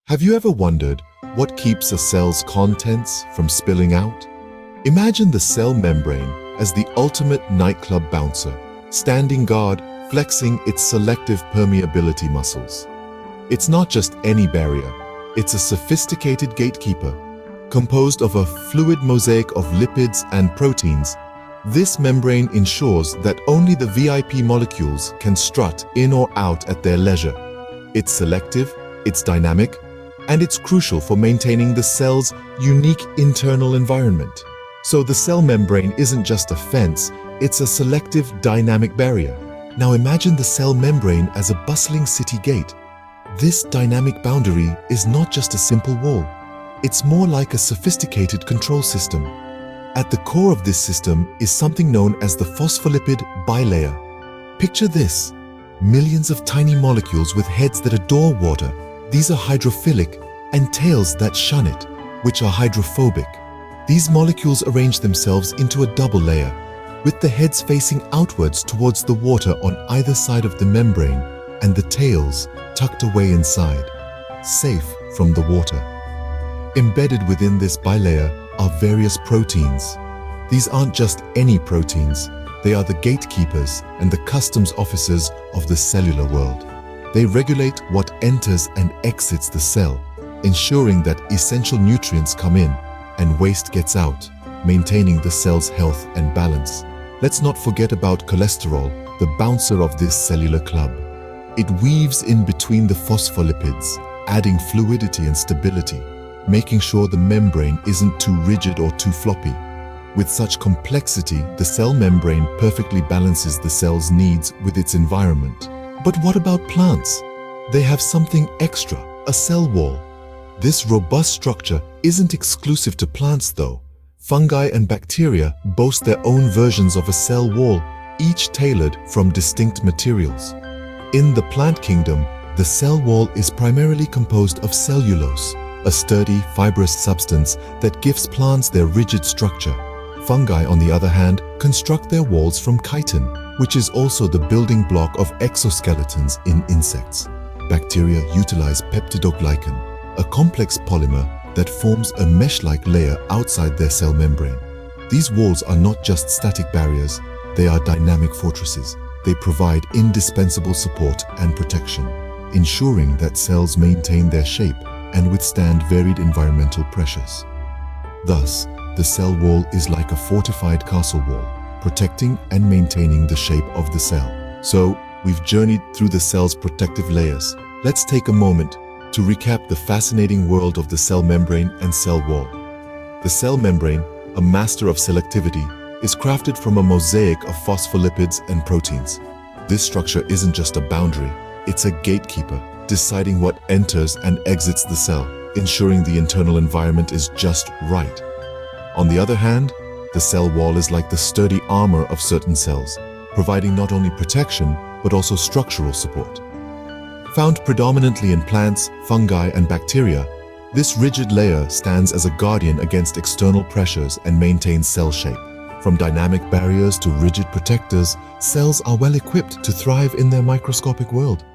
Have you ever wondered what keeps a cell's contents from spilling out? Imagine the cell membrane as the ultimate nightclub bouncer, standing guard, flexing its selective permeability muscles. It's not just any barrier, it's a sophisticated gatekeeper. Composed of a fluid mosaic of lipids and proteins, this membrane ensures that only the VIP molecules can strut in or out at their leisure. It's selective, it's dynamic, and it's crucial for maintaining the cell's unique internal environment. So the cell membrane isn't just a fence, it's a selective dynamic barrier. Now imagine the cell membrane as a bustling city gate. This dynamic boundary is not just a simple wall. It's more like a sophisticated control system. At the core of this system is something known as the phospholipid bilayer. Picture this: millions of tiny molecules with heads that adore water. These are hydrophilic, and tails that shun it, which are hydrophobic. These molecules arrange themselves into a double layer, with the heads facing outwards towards the water on either side of the membrane and the tails tucked away inside, safe from the water. Embedded within this bilayer are various proteins. These aren't just any proteins, they are the gatekeepers and the customs officers of the cellular world. They regulate what enters and exits the cell, ensuring that essential nutrients come in and waste gets out, maintaining the cell's health and balance. Let's not forget about cholesterol, the bouncer of this cellular club. It weaves in between the phospholipids, adding fluidity and stability, making sure the membrane isn't too rigid or too floppy. With such complexity, the cell membrane perfectly balances the cell's needs with its environment. But what about plants? They have something extra, a cell wall. This robust structure isn't exclusive to plants though. Fungi and bacteria boast their own versions of a cell wall, each tailored from distinct materials. In the plant kingdom, the cell wall is primarily composed of cellulose, a sturdy, fibrous substance that gives plants their rigid structure. Fungi, on the other hand, construct their walls from chitin, which is also the building block of exoskeletons in insects. Bacteria utilize peptidoglycan, a complex polymer that forms a mesh-like layer outside their cell membrane. These walls are not just static barriers, they are dynamic fortresses. They provide indispensable support and protection, ensuring that cells maintain their shape and withstand varied environmental pressures. Thus, the cell wall is like a fortified castle wall, protecting and maintaining the shape of the cell. So, we've journeyed through the cell's protective layers. Let's take a moment to recap the fascinating world of the cell membrane and cell wall. The cell membrane, a master of selectivity, is crafted from a mosaic of phospholipids and proteins. This structure isn't just a boundary, it's a gatekeeper, deciding what enters and exits the cell, ensuring the internal environment is just right. On the other hand, the cell wall is like the sturdy armor of certain cells, providing not only protection, but also structural support. Found predominantly in plants, fungi, and bacteria, this rigid layer stands as a guardian against external pressures and maintains cell shape. From dynamic barriers to rigid protectors, cells are well equipped to thrive in their microscopic world.